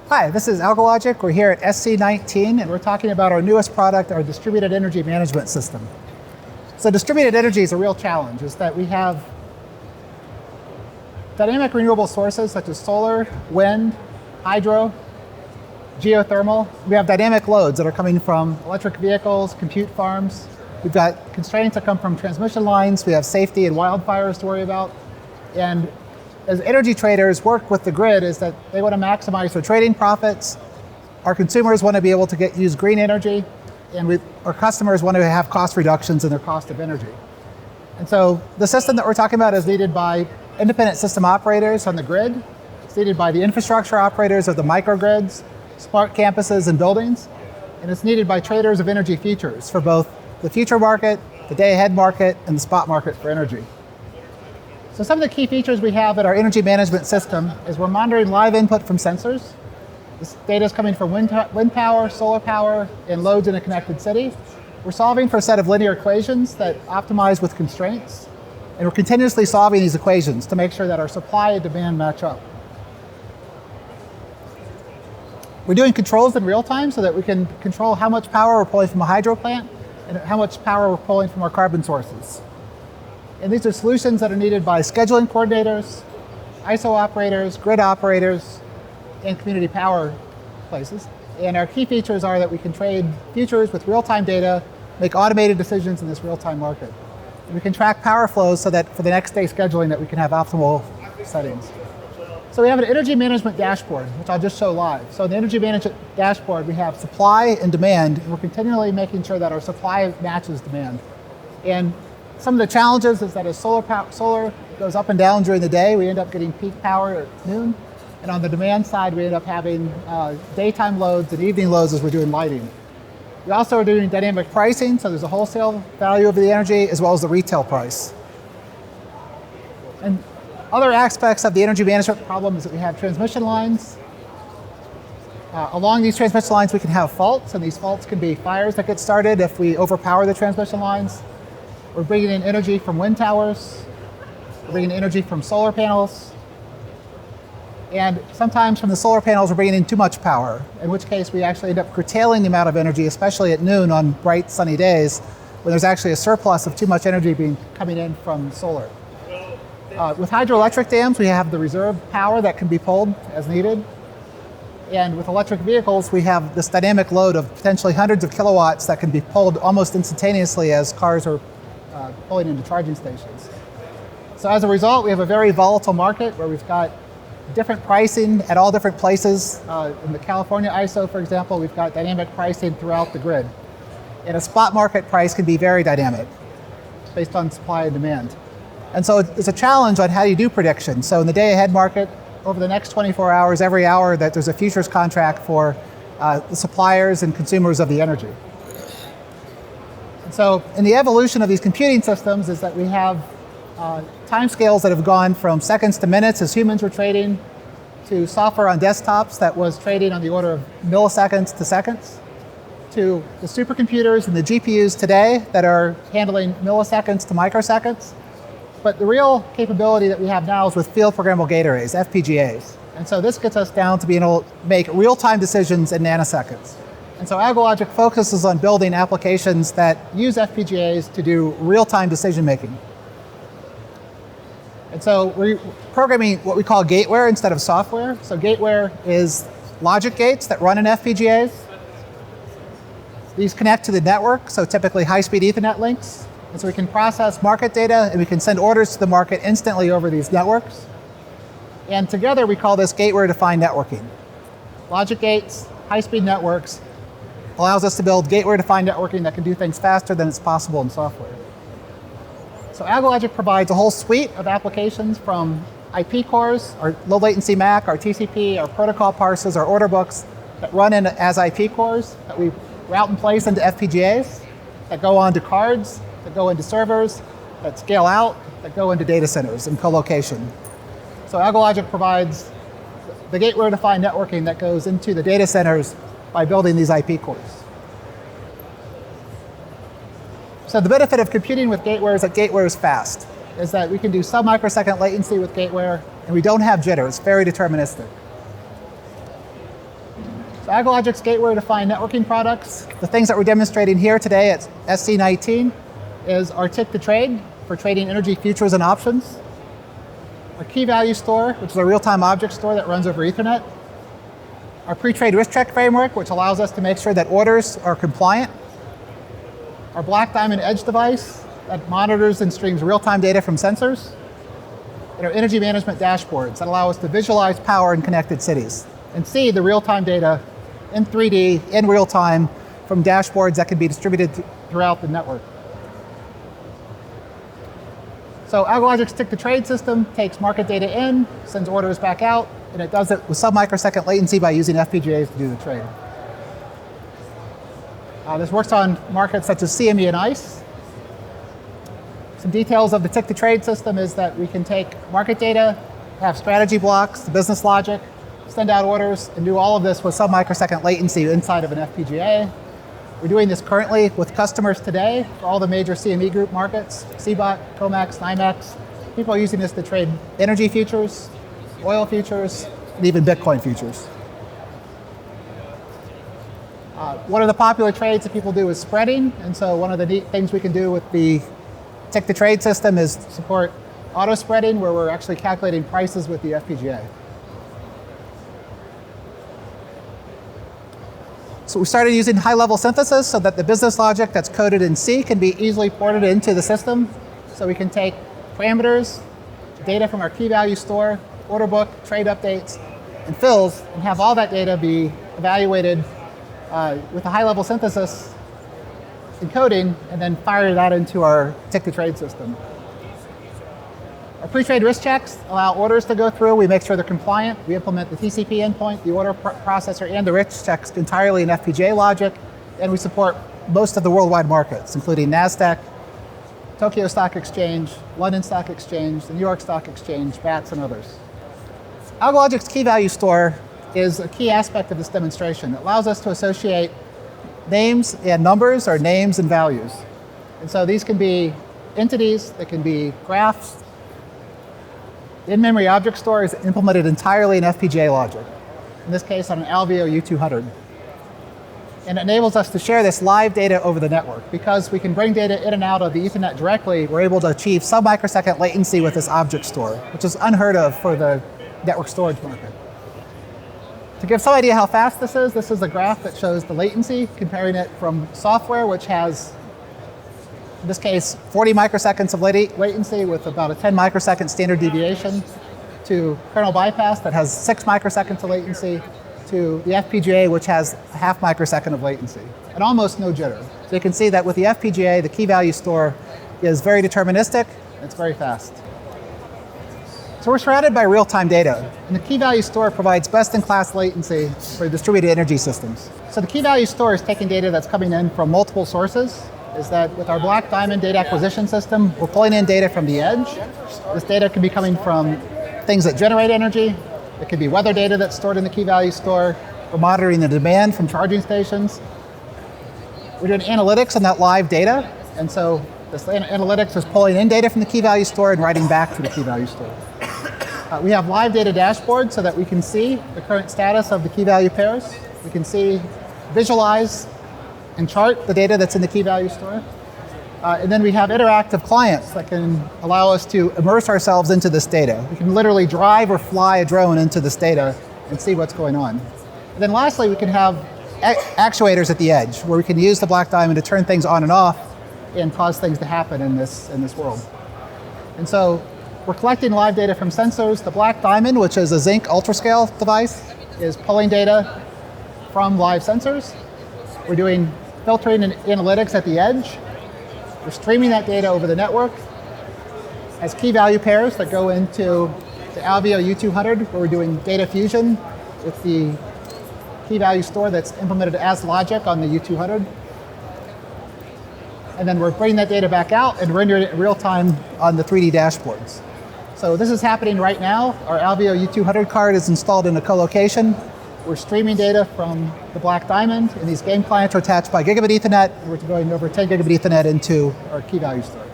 Hi, this is Algo-Logic. We're here at SC19, and we're talking about our newest product, our distributed energy management system. So distributed energy is a real challenge, is that we have dynamic renewable sources such as solar, wind, hydro, geothermal. We have dynamic loads that are coming from electric vehicles, compute farms. We've got constraints that come from transmission lines. We have safety and wildfires to worry about. And as energy traders work with the grid is that they want to maximize their trading profits. Our consumers want to be able to use green energy, and our customers want to have cost reductions in their cost of energy. And so the system that we're talking about is needed by independent system operators on the grid. It's needed by the infrastructure operators of the microgrids, smart campuses and buildings. And it's needed by traders of energy futures for both the future market, the day-ahead market, and the spot market for energy. So some of the key features we have at our energy management system is we're monitoring live input from sensors. This data is coming from wind power, solar power, and loads in a connected city. We're solving for a set of linear equations that optimize with constraints. And we're continuously solving these equations to make sure that our supply and demand match up. We're doing controls in real time so that we can control how much power we're pulling from a hydro plant and how much power we're pulling from our carbon sources. And these are solutions that are needed by scheduling coordinators, ISO operators, grid operators, and community power places. And our key features are that we can trade futures with real-time data, make automated decisions in this real-time market. And we can track power flows so that for the next day scheduling that we can have optimal settings. So we have an energy management dashboard, which I'll just show live. So in the energy management dashboard, we have supply and demand, and we're continually making sure that our supply matches demand. And some of the challenges is that as solar goes up and down during the day, we end up getting peak power at noon. And on the demand side, we end up having daytime loads and evening loads as we're doing lighting. We also are doing dynamic pricing, so there's a wholesale value of the energy as well as the retail price. And other aspects of the energy management problem is that we have transmission lines. Along these transmission lines, we can have faults, and these faults can be fires that get started if we overpower the transmission lines. We're bringing in energy from wind towers. We're bringing in energy from solar panels. And sometimes from the solar panels, we're bringing in too much power, in which case we actually end up curtailing the amount of energy, especially at noon on bright, sunny days, when there's actually a surplus of too much energy coming in from solar. With hydroelectric dams, we have the reserve power that can be pulled as needed. And with electric vehicles, we have this dynamic load of potentially hundreds of kilowatts that can be pulled almost instantaneously as cars are pulling into charging stations. So as a result, we have a very volatile market where we've got different pricing at all different places. In the California ISO, for example, we've got dynamic pricing throughout the grid. And a spot market price can be very dynamic based on supply and demand. And so it's a challenge on how you do prediction. So in the day-ahead market, over the next 24 hours, every hour that there's a futures contract for the suppliers and consumers of the energy. And so in the evolution of these computing systems is that we have timescales that have gone from seconds to minutes as humans were trading, to software on desktops that was trading on the order of milliseconds to seconds, to the supercomputers and the GPUs today that are handling milliseconds to microseconds. But the real capability that we have now is with field programmable gate arrays, FPGAs. And so this gets us down to being able to make real-time decisions in nanoseconds. And so Algo-Logic focuses on building applications that use FPGAs to do real-time decision-making. And so we're programming what we call gateware instead of software. So gateware is logic gates that run in FPGAs. These connect to the network, so typically high-speed Ethernet links. And so we can process market data and we can send orders to the market instantly over these networks. And together we call this gateware-defined networking. Logic gates, high-speed networks, allows us to build gateware-defined networking that can do things faster than it's possible in software. So Algo-Logic provides a whole suite of applications from IP cores, our low latency MAC, our TCP, our protocol parsers, our order books that run in as IP cores that we route and place into FPGAs, that go onto cards, that go into servers, that scale out, that go into data centers and co-location. So Algo-Logic provides the gateware-defined networking that goes into the data centers by building these IP cores. So the benefit of computing with gateware is that gateware is fast, is that we can do sub-microsecond latency with gateware, and we don't have jitter. It's very deterministic. So Algo-Logic's gateway-defined networking products, the things that we're demonstrating here today at SC19 is our tick to trade for trading energy futures and options, our key value store, which is a real-time object store that runs over Ethernet, our pre-trade risk check framework, which allows us to make sure that orders are compliant, our Black Diamond Edge device that monitors and streams real-time data from sensors, and our energy management dashboards that allow us to visualize power in connected cities and see the real-time data in 3D, in real time, from dashboards that can be distributed throughout the network. So Algo-Logic's tick-to-trade system takes market data in, sends orders back out, and it does it with sub-microsecond latency by using FPGAs to do the trade. This works on markets such as CME and ICE. Some details of the tick-to-trade system is that we can take market data, have strategy blocks, the business logic, send out orders, and do all of this with sub-microsecond latency inside of an FPGA. We're doing this currently with customers today for all the major CME group markets, CBOT, COMEX, NYMEX. People are using this to trade energy futures, oil futures, and even Bitcoin futures. One of the popular trades that people do is spreading, and so one of the neat things we can do with the tick-to-trade system is support auto spreading, where we're actually calculating prices with the FPGA. So we started using high-level synthesis so that the business logic that's coded in C can be easily ported into the system. So we can take parameters, data from our key value store, order book, trade updates, and fills, and have all that data be evaluated with a high-level synthesis encoding, and then fire that into our tick-to-trade system. Our pre-trade risk checks allow orders to go through. We make sure they're compliant. We implement the TCP endpoint, the order processor, and the risk checks entirely in FPGA logic. And we support most of the worldwide markets, including NASDAQ, Tokyo Stock Exchange, London Stock Exchange, the New York Stock Exchange, BATS, and others. Algo-Logic's key value store is a key aspect of this demonstration. It allows us to associate names and numbers, or names and values. And so these can be entities, they can be graphs. The in-memory object store is implemented entirely in FPGA logic, in this case on an ALVEO U200. And it enables us to share this live data over the network. Because we can bring data in and out of the Ethernet directly, we're able to achieve sub-microsecond latency with this object store, which is unheard of for the network storage market. To give some idea how fast this is a graph that shows the latency, comparing it from software, which has, in this case, 40 microseconds of latency with about a 10 microsecond standard deviation, to kernel bypass that has 6 microseconds of latency, to the FPGA, which has a half microsecond of latency, and almost no jitter. So you can see that with the FPGA, the key value store is very deterministic, and it's very fast. So we're surrounded by real-time data, and the key value store provides best-in-class latency for distributed energy systems. So the key value store is taking data that's coming in from multiple sources. Is that with our Black Diamond data acquisition system, we're pulling in data from the edge. This data can be coming from things that generate energy. It could be weather data that's stored in the key value store. We're monitoring the demand from charging stations. We're doing analytics on that live data, and so this analytics is pulling in data from the key value store and writing back to the key value store. We have live data dashboards so that we can see the current status of the key value pairs. We can see, visualize, and chart the data that's in the key value store. And then we have interactive clients that can allow us to immerse ourselves into this data. We can literally drive or fly a drone into this data and see what's going on. And then lastly, we can have actuators at the edge, where we can use the Black Diamond to turn things on and off and cause things to happen in this world. And so we're collecting live data from sensors. The Black Diamond, which is a Zinc ultrascale device, is pulling data from live sensors. We're doing filtering and analytics at the edge. We're streaming that data over the network as key value pairs that go into the ALVEO U200, where we're doing data fusion with the key value store that's implemented as logic on the U200. And then we're bringing that data back out and rendering it in real time on the 3D dashboards. So this is happening right now. Our ALVEO U200 card is installed in a co-location. We're streaming data from the Black Diamond, and these game clients are attached by gigabit Ethernet. We're going over 10 gigabit Ethernet into our key value store.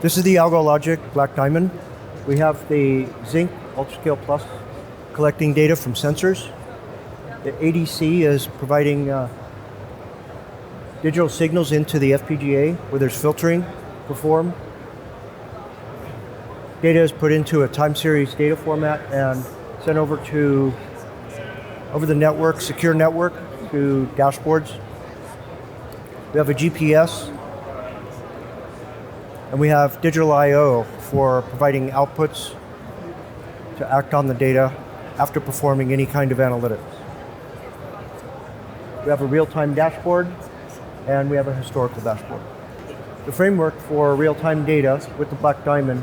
This is the Algo-Logic Black Diamond. We have the Zinc UltraScale Plus collecting data from sensors. The ADC is providing digital signals into the FPGA where there's filtering performed. Data is put into a time series data format and sent over the network, secure network, to dashboards. We have a GPS, and we have digital I/O for providing outputs to act on the data after performing any kind of analytics. We have a real-time dashboard, and we have a historical dashboard. The framework for real-time data with the Black Diamond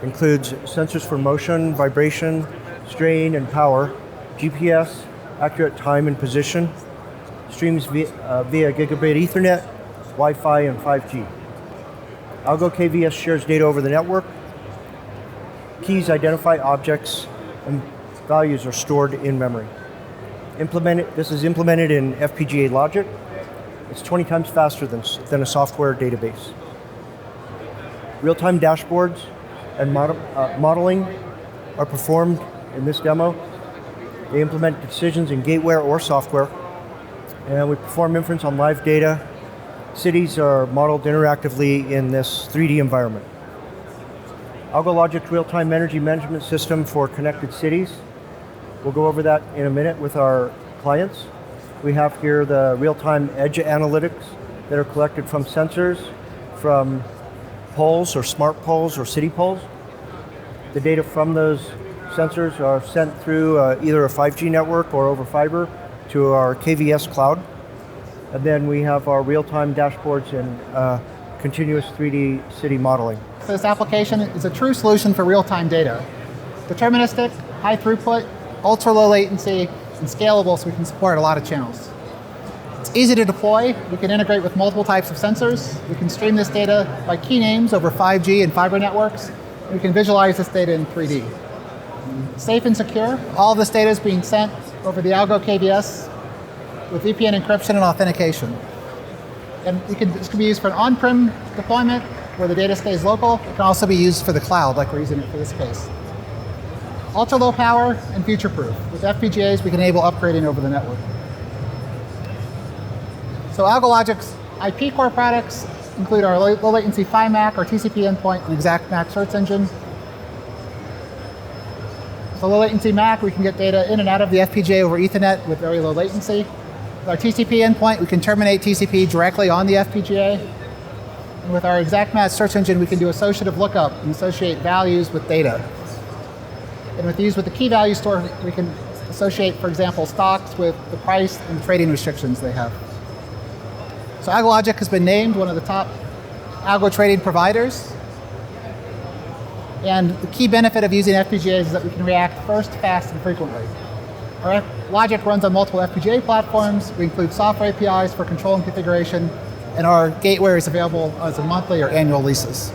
includes sensors for motion, vibration, strain, and power, GPS, accurate time and position, streams via gigabit Ethernet, Wi-Fi, and 5G. Algo KVS shares data over the network. Keys identify objects, and values are stored in memory. This is implemented in FPGA logic. It's 20 times faster than a software database. Real-time dashboards and modeling are performed in this demo. They implement decisions in gateware or software, and we perform inference on live data. Cities are modeled interactively in this 3D environment. Algo-Logic real-time energy management system for connected cities. We'll go over that in a minute with our clients. We have here the real-time edge analytics that are collected from sensors, from poles or smart poles or city poles. The data from those sensors are sent through either a 5G network or over fiber to our KVS cloud. And then we have our real-time dashboards and continuous 3D city modeling. This application is a true solution for real-time data. Deterministic, high throughput, ultra low latency, and scalable so we can support a lot of channels. It's easy to deploy. We can integrate with multiple types of sensors. We can stream this data by key names over 5G and fiber networks. We can visualize this data in 3D. Safe and secure. All of this data is being sent over the Algo KVS with VPN encryption and authentication. And this can be used for an on-prem deployment where the data stays local. It can also be used for the cloud, like we're using it for this case. Ultra low power and future-proof. With FPGAs, we can enable upgrading over the network. So Algo-Logic's IP core products include our low latency PHY-MAC, our TCP endpoint, and exact MAC search engine. So low latency MAC, we can get data in and out of the FPGA over Ethernet with very low latency. With our TCP endpoint, we can terminate TCP directly on the FPGA. And with our exact match search engine, we can do associative lookup and associate values with data. And with these, with the key value store, we can associate, for example, stocks with the price and the trading restrictions they have. So Algo-Logic has been named one of the top algo trading providers. And the key benefit of using FPGAs is that we can react first, fast, and frequently. Our logic runs on multiple FPGA platforms. We include software APIs for control and configuration, and our gateware is available as a monthly or annual leases.